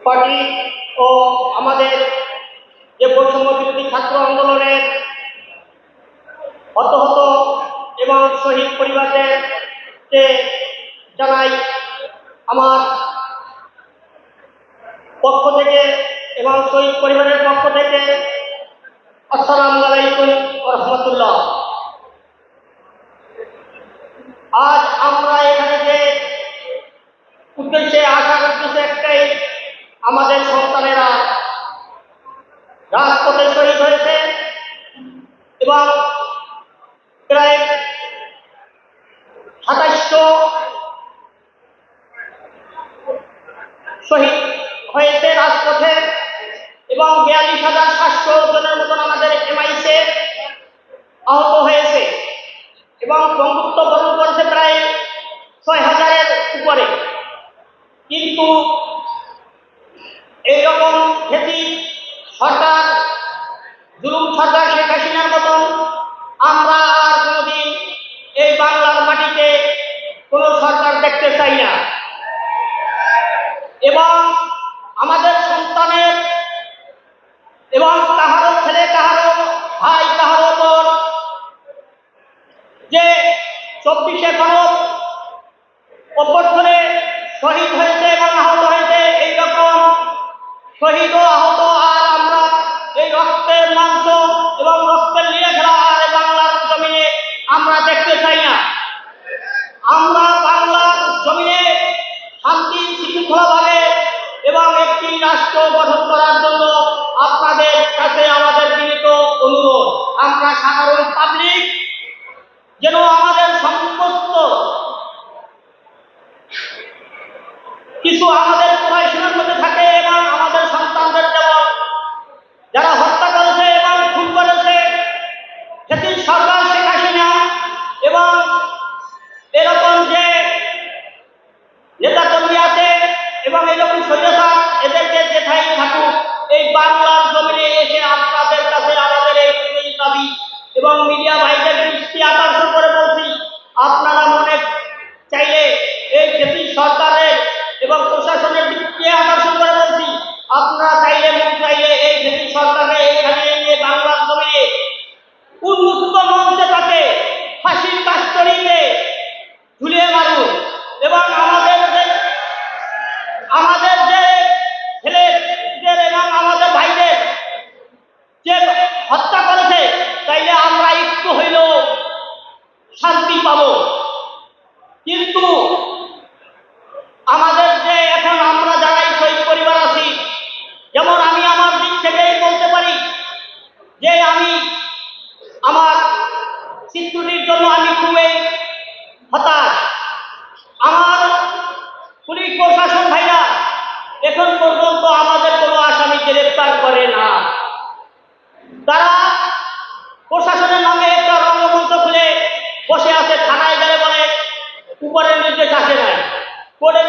Party ও আমাদের যে বৈষম্য বিরোধী ছাত্র আন্দোলনের হতাহত এবং শহীদ পরিবারদেরকে জানাই আমার পক্ষ থেকে এবং শহীদ পরিবারের পক্ষ থেকে আসসালামু আলাইকুম ওয়া রাহমাতুল্লাহ। আজ আমরা এখানে যে উদ্দেশ্যে আসার উদ্দেশ্য একটাই, আমাদের সন্তানেরা রাজপথে শহীদ হয়েছে এবং প্রায় ২৭০০ শহীদ হয়েছে রাজপথে এবং ৪২,৭০০ জনের মতন আমাদের এমআইসে আহত হয়েছে এবং বন্ধুত্ব বরণ করেছে প্রায় ৬,০০০-এর উপরে। কিন্তু এইরকম ক্ষতি সরকার, জুলুম সরকার শেখ হাসিনার মতন আমরা আর কোনোদিন এই বাংলার মাটিতে কোনো সরকার দেখতে চাই না। এবং আমাদের সন্তানের এবং কাহারো ছেলে, কাহারো ভাই, কাহারো বোন যে ২৪শে গণ অভ্যুত্থানে শহীদ হয়েছে এবং আহত হয়েছে, এইরকম শহীদ ও আহত আর আমরা এই রক্তের মাংস এবং রক্তের লীলা খেলা আর বাংলার জমিনে আমরা দেখতে চাই না। আমরা বাংলার জমিনে শান্তি শৃঙ্খলাভাবে এবং একটি রাষ্ট্র গঠন করার জন্য আপনাদের কাছে আমাদের বিনীত অনুরোধ, আমরা সাধারণ পাবলিক যেন আমাদের সমস্ত কিছু আমাদের পড়াশোনার মধ্যে থাকে এবং আমাদের সন্তানদের যেমন যারা হত্যা করেছে এবং খুন করেছে সেটি সরকার শেখ হাসিনা এবং এরকম যে নেতাকর্মী আছে এবং এরকম স্বৈরাচার এদেরকে যেথায় থাকুক এই বাংলার জমিনে এসে আপনাদের কাছে আমাদের এই দাবি এবং মিডিয়া ভাইদের দৃষ্টি আকর্ষণ করে বলছি, আপনারা মনে চাইলে এই ব্রিটিশ সরকারের এবং প্রশাসনের দৃষ্টি আকর্ষণ করে বলছি, আপনারা চাইলে মন চাইলে এই ব্রিটিশ সরকারের এখানে এনে বাংলার জমিনে উন্মুক্ত মঞ্চে তাকে ফাঁসির কাস্টডিতে ঝুলিয়ে মারুন এবং আমাদের যে ছেলেদের এবং আমাদের ভাইদের যে হত্যা করেছে তাইলে আমরা একটু হইলেও শান্তি পাব। কিন্তু আমাদের যে এখন আমরা যারাই শহীদ পরিবার আছি, যেমন আমি আমার দিক থেকেই বলতে পারি যে আমি আমার সিকিউরিটির জন্য আমি খুবই হতাশ। আমার পুলিশ প্রশাসন ভাইরা এখন পর্যন্ত আমাদের কোনো আসামি গ্রেফতার করে না। তারা প্রশাসনের নামে একটা রঙ্গমঞ্চ খুলে বসে আছে, থানায় গেলে বলে উপরের নির্দেশ আসে নাই, কোর্টের